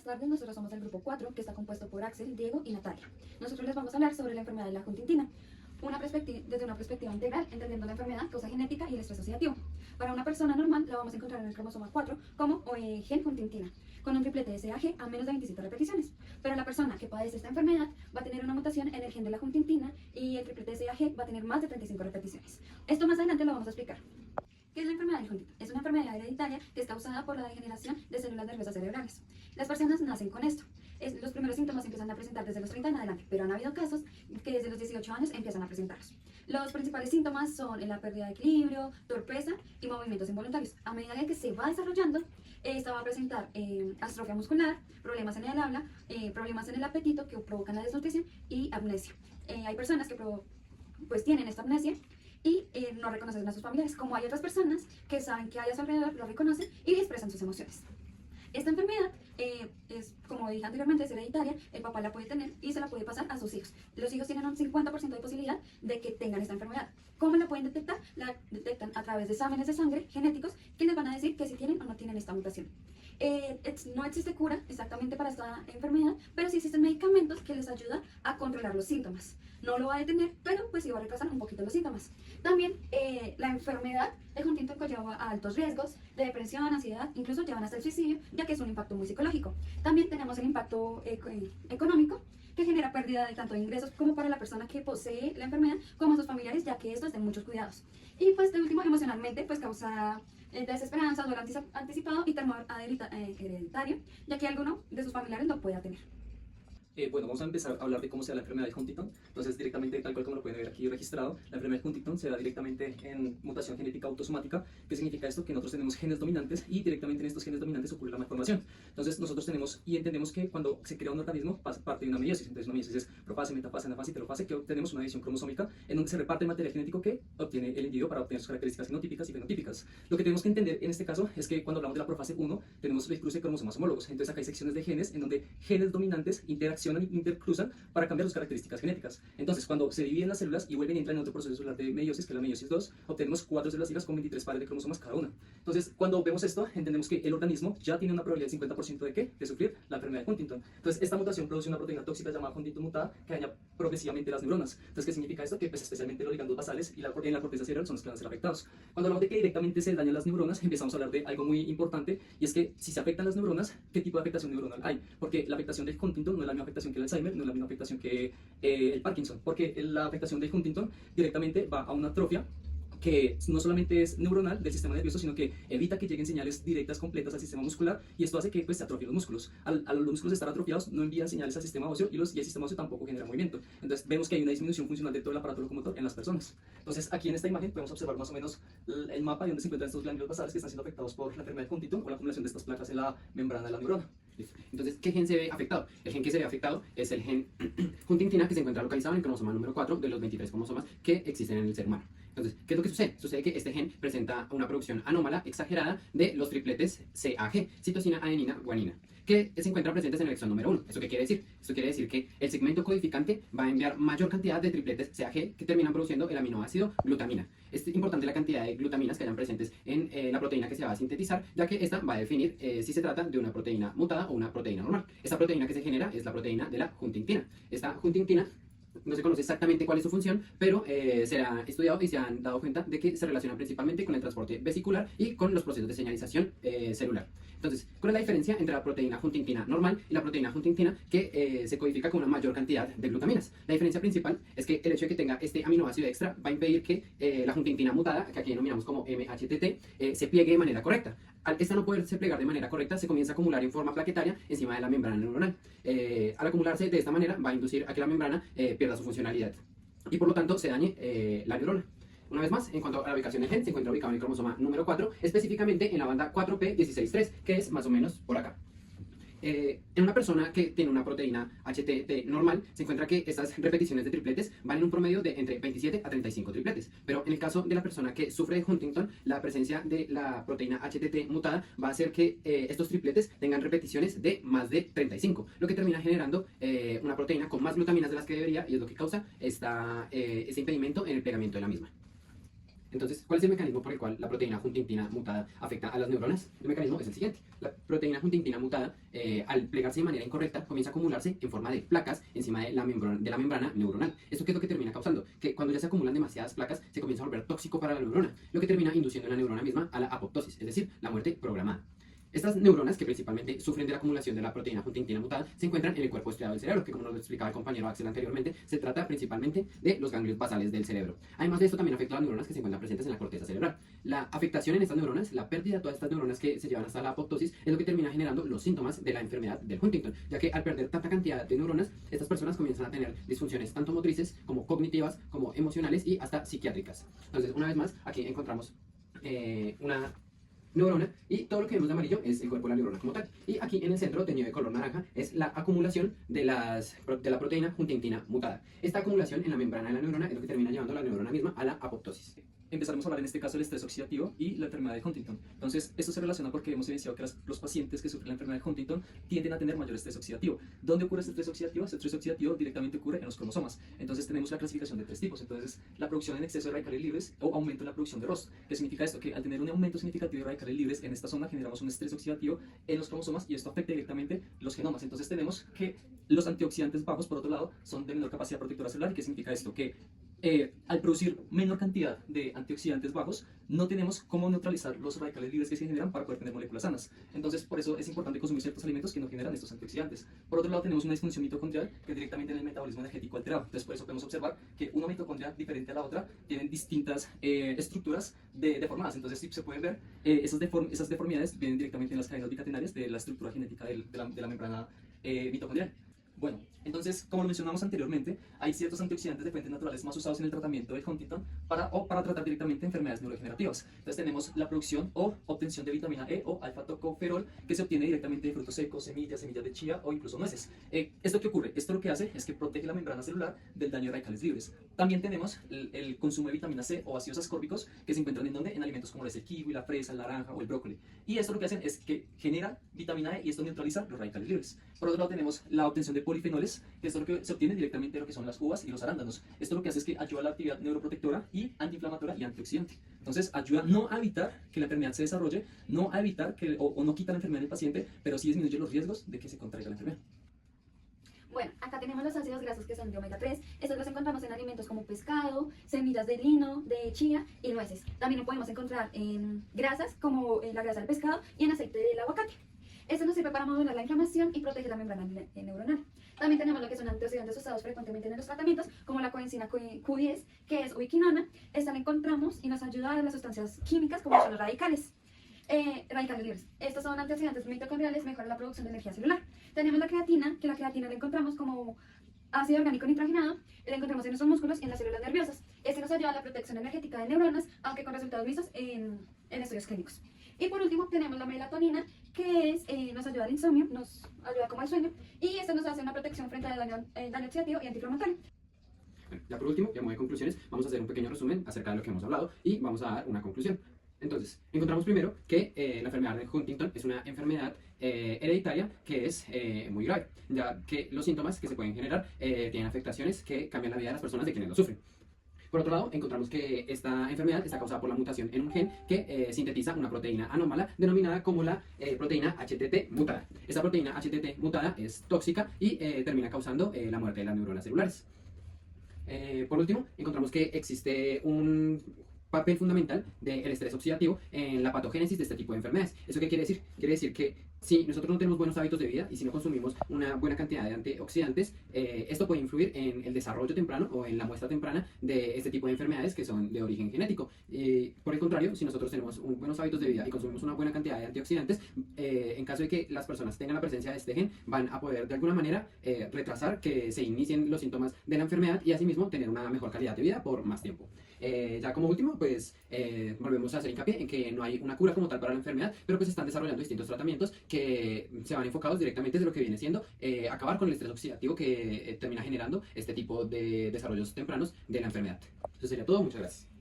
tardes, nosotros somos el grupo 4, que está compuesto por Axel, Diego y Natalia. Nosotros les vamos a hablar sobre la enfermedad de la Huntingtina, desde una perspectiva integral, entendiendo la enfermedad, causa genética y el estrés asociativo. Para una persona normal, la vamos a encontrar en el cromosoma 4 como gen Huntingtina, con un triplete de SAG a menos de 27 repeticiones. Pero la persona que padece esta enfermedad va a tener una mutación en el gen de la Huntingtina y el triplete de SAG va a tener más de 35 repeticiones. Esto más adelante lo vamos a explicar. ¿Qué es la enfermedad de Huntington? Es una enfermedad hereditaria que está causada por la degeneración de células nerviosas cerebrales. Las personas nacen con esto. Los primeros síntomas empiezan a presentar desde los 30 en adelante, pero han habido casos que desde los 18 años empiezan a presentarlos. Los principales síntomas son la pérdida de equilibrio, torpeza y movimientos involuntarios. A medida que se va desarrollando, esta va a presentar atrofia muscular, problemas en el habla, problemas en el apetito que provocan la desnutrición y amnesia. Hay personas que pues tienen esta amnesia y no reconocen a sus familiares, como hay otras personas que saben que hay a su alrededor, lo reconocen y expresan sus emociones. Esta enfermedad es, como dije anteriormente, es hereditaria, el papá la puede tener y se la puede pasar a sus hijos. Los hijos tienen un 50% de posibilidad de que tengan esta enfermedad. ¿Cómo la pueden detectar? La detectan a través de exámenes de sangre genéticos que les van a decir que si tienen o no tienen esta mutación. No existe cura exactamente para esta enfermedad, pero sí existen medicamentos que les ayudan a controlar los síntomas. No lo va a detener, pero pues sí va a retrasar un poquito los síntomas. También la enfermedad de Huntington conlleva a altos riesgos de depresión, ansiedad, incluso llevan hasta el suicidio, ya que es un impacto muy psicológico. También tenemos el impacto económico, que genera pérdida de tanto de ingresos como para la persona que posee la enfermedad, como a sus familiares, ya que estos den muchos cuidados. Y pues de último, emocionalmente, pues causa desesperanza, dolor anticipado y temor hereditario, ya que alguno de sus familiares lo pueda tener. Bueno, vamos a empezar a hablar de cómo se da la enfermedad de Huntington. Entonces, directamente, tal cual como lo pueden ver aquí registrado, la enfermedad de Huntington se da directamente en mutación genética autosomática. ¿Qué significa esto? Que nosotros tenemos genes dominantes y directamente en estos genes dominantes ocurre la malformación. Entonces, nosotros tenemos y entendemos que cuando se crea un organismo, pasa parte de una meiosis. Entonces, una meiosis es profase, metafase, anafase y telofase, que obtenemos una división cromosómica en donde se reparte el material genético que obtiene el individuo para obtener sus características genotípicas y fenotípicas. Lo que tenemos que entender en este caso es que cuando hablamos de la profase 1, tenemos el cruce de cromosomas homólogos. Entonces, acá hay secciones de genes en donde genes dominantes interaccionan e intercruzan para cambiar sus características genéticas. Entonces, cuando se dividen las células y vuelven y entran en otro proceso celular de meiosis, que es la meiosis 2, obtenemos 4 células hijas con 23 pares de cromosomas cada una. Entonces, cuando vemos esto, entendemos que el organismo ya tiene una probabilidad del 50% de ¿qué? De sufrir la enfermedad de Huntington. Entonces, esta mutación produce una proteína tóxica llamada Huntington mutada que daña progresivamente las neuronas. Entonces, ¿qué significa esto? Que pues, especialmente los ligandos basales y en la corteza cerebral son los que van a ser afectados. Cuando hablamos de que directamente se dañan las neuronas, empezamos a hablar de algo muy importante, y es que si se afectan las neuronas, ¿qué tipo de afectación neuronal hay? Porque la afectación de Huntington no es la misma afectación que el Alzheimer, no es la misma afectación que el Parkinson, porque la afectación de Huntington directamente va a una atrofia que no solamente es neuronal del sistema nervioso, sino que evita que lleguen señales directas completas al sistema muscular, y esto hace que pues, se atrofien los músculos. Al los músculos estar atrofiados, no envían señales al sistema óseo y el sistema óseo tampoco genera movimiento. Entonces vemos que hay una disminución funcional de todo el aparato locomotor en las personas. Entonces aquí en esta imagen podemos observar más o menos el mapa de donde se encuentran estos ganglios basales que están siendo afectados por la enfermedad de Huntington o la acumulación de estas placas en la membrana de la neurona. Entonces, ¿qué gen se ve afectado? El gen que se ve afectado es el gen Huntingtina, que se encuentra localizado en el cromosoma número 4 de los 23 cromosomas que existen en el ser humano. Entonces, ¿qué es lo que sucede? Sucede que este gen presenta una producción anómala exagerada de los tripletes CAG, citosina, adenina, guanina, que se encuentran presentes en el exón número 1. ¿Eso qué quiere decir? Esto quiere decir que el segmento codificante va a enviar mayor cantidad de tripletes CAG que terminan produciendo el aminoácido glutamina. Es importante la cantidad de glutaminas que hayan presentes en la proteína que se va a sintetizar, ya que esta va a definir si se trata de una proteína mutada o una proteína normal. Esta proteína que se genera es la proteína de la huntingtina. Esta huntingtina no se conoce exactamente cuál es su función, pero se ha estudiado y se han dado cuenta de que se relaciona principalmente con el transporte vesicular y con los procesos de señalización celular. Entonces, ¿cuál es la diferencia entre la proteína huntingtina normal y la proteína huntingtina que se codifica con una mayor cantidad de glutaminas? La diferencia principal es que el hecho de que tenga este aminoácido extra va a impedir que la huntingtina mutada, que aquí denominamos como MHTT, se pliegue de manera correcta. Al esta no poderse plegar de manera correcta, se comienza a acumular en forma plaquetaria encima de la membrana neuronal. Al acumularse de esta manera, va a inducir a que la membrana pierda su funcionalidad y por lo tanto se dañe la neurona. Una vez más, en cuanto a la ubicación del gen, se encuentra ubicado en el cromosoma número 4, específicamente en la banda 4p16.3, que es más o menos por acá. En una persona que tiene una proteína HTT normal, se encuentra que estas repeticiones de tripletes van en un promedio de entre 27 a 35 tripletes. Pero en el caso de la persona que sufre de Huntington, la presencia de la proteína HTT mutada va a hacer que estos tripletes tengan repeticiones de más de 35, lo que termina generando una proteína con más glutaminas de las que debería, y es lo que causa este impedimento en el plegamiento de la misma. Entonces, ¿cuál es el mecanismo por el cual la proteína huntingtina mutada afecta a las neuronas? El mecanismo es el siguiente. La proteína huntingtina mutada, al plegarse de manera incorrecta, comienza a acumularse en forma de placas encima de la membrana neuronal. ¿Esto qué es lo que termina causando? Que cuando ya se acumulan demasiadas placas, se comienza a volver tóxico para la neurona, lo que termina induciendo a la neurona misma a la apoptosis, es decir, la muerte programada. Estas neuronas, que principalmente sufren de la acumulación de la proteína huntingtina mutada, se encuentran en el cuerpo estriado del cerebro, que como nos lo explicaba el compañero Axel anteriormente, se trata principalmente de los ganglios basales del cerebro. Además de esto, también afecta a las neuronas que se encuentran presentes en la corteza cerebral. La afectación en estas neuronas, la pérdida de todas estas neuronas que se llevan hasta la apoptosis, es lo que termina generando los síntomas de la enfermedad del Huntington, ya que al perder tanta cantidad de neuronas, estas personas comienzan a tener disfunciones tanto motrices, como cognitivas, como emocionales y hasta psiquiátricas. Entonces, una vez más, aquí encontramos una neurona, y todo lo que vemos de amarillo es el cuerpo de la neurona como tal. Y aquí en el centro, teñido de color naranja, es la acumulación de la proteína huntingtina mutada. Esta acumulación en la membrana de la neurona es lo que termina llevando a la neurona misma a la apoptosis. Empezaremos a hablar en este caso del estrés oxidativo y la enfermedad de Huntington. Entonces, esto se relaciona porque hemos evidenciado que los pacientes que sufren la enfermedad de Huntington tienden a tener mayor estrés oxidativo. ¿Dónde ocurre este estrés oxidativo? Este estrés oxidativo directamente ocurre en los cromosomas. Entonces, tenemos la clasificación de tres tipos. Entonces, la producción en exceso de radicales libres o aumento en la producción de ROS. ¿Qué significa esto? Que al tener un aumento significativo de radicales libres en esta zona, generamos un estrés oxidativo en los cromosomas y esto afecta directamente los genomas. Entonces, tenemos que los antioxidantes bajos, por otro lado, son de menor capacidad protectora celular. ¿Y qué significa esto? Que al producir menor cantidad de antioxidantes bajos, no tenemos cómo neutralizar los radicales libres que se generan para poder tener moléculas sanas. Entonces, por eso es importante consumir ciertos alimentos que no generan estos antioxidantes. Por otro lado, tenemos una disfunción mitocondrial que es directamente en el metabolismo energético alterado. Entonces, por eso podemos observar que una mitocondria diferente a la otra tienen distintas estructuras deformadas. Entonces, sí se pueden ver, esas deformidades vienen directamente en las cadenas bicatenarias de la estructura genética de la membrana mitocondrial. Bueno, entonces, como lo mencionamos anteriormente, hay ciertos antioxidantes de fuentes naturales más usados en el tratamiento del Huntington para tratar directamente enfermedades neurodegenerativas. Entonces tenemos la producción o obtención de vitamina E o alfa-tocoferol que se obtiene directamente de frutos secos, semillas de chía o incluso nueces. ¿Esto qué ocurre? Esto lo que hace es que protege la membrana celular del daño de radicales libres. También tenemos el consumo de vitamina C o ácidos ascórbicos que se encuentran en alimentos como el kiwi, la fresa, la naranja o el brócoli. Y esto lo que hacen es que genera vitamina E y esto neutraliza los radicales libres. Por otro lado tenemos la obtención de polifenoles, que esto es lo que se obtiene directamente de lo que son las uvas y los arándanos. Esto lo que hace es que ayuda a la actividad neuroprotectora y antiinflamatoria y antioxidante. Entonces ayuda no a evitar que la enfermedad se desarrolle, no a evitar o no quita la enfermedad del paciente, pero sí disminuye los riesgos de que se contraiga la enfermedad. Bueno, acá tenemos los ácidos grasos que son de omega 3. Estos los encontramos en alimentos como pescado, semillas de lino, de chía y nueces. También lo podemos encontrar en grasas como la grasa del pescado y en aceite del aguacate. Esto nos sirve para modular la inflamación y proteger la membrana neuronal. También tenemos lo que son antioxidantes usados frecuentemente en los tratamientos, como la coenzima Q10, que es ubiquinona. Esta la encontramos y nos ayuda a dar las sustancias químicas como son los radicales libres. Estos son antioxidantes mitocondriales, mejoran la producción de energía celular. Tenemos la creatina, que la creatina la encontramos como ácido orgánico nitrogenado, la encontramos en nuestros músculos y en las células nerviosas. Este nos ayuda a la protección energética de neuronas, aunque con resultados vistos en estudios clínicos. Y por último tenemos la melatonina, que nos ayuda al insomnio, nos ayuda como al sueño, y esto nos hace una protección frente al daño oxidativo y antiinflamatorio. Bueno, ya por último, ya modo de conclusiones, vamos a hacer un pequeño resumen acerca de lo que hemos hablado y vamos a dar una conclusión. Entonces, encontramos primero que la enfermedad de Huntington es una enfermedad hereditaria que es muy grave, ya que los síntomas que se pueden generar tienen afectaciones que cambian la vida de las personas de quienes lo sufren. Por otro lado, encontramos que esta enfermedad está causada por la mutación en un gen que sintetiza una proteína anómala denominada como la proteína HTT mutada. Esta proteína HTT mutada es tóxica y termina causando la muerte de las neuronas celulares. Por último, encontramos que existe un papel fundamental del estrés oxidativo en la patogénesis de este tipo de enfermedades. ¿Eso qué quiere decir? Quiere decir que si nosotros no tenemos buenos hábitos de vida y si no consumimos una buena cantidad de antioxidantes, esto puede influir en el desarrollo temprano o en la muestra temprana de este tipo de enfermedades que son de origen genético. Por el contrario, si nosotros tenemos buenos hábitos de vida y consumimos una buena cantidad de antioxidantes, en caso de que las personas tengan la presencia de este gen, van a poder de alguna manera retrasar que se inicien los síntomas de la enfermedad y asimismo tener una mejor calidad de vida por más tiempo. Ya como último, pues volvemos a hacer hincapié en que no hay una cura como tal para la enfermedad, pero pues están desarrollando distintos tratamientos que se van enfocados directamente desde lo que viene siendo acabar con el estrés oxidativo que termina generando este tipo de desarrollos tempranos de la enfermedad. Eso sería todo, muchas gracias.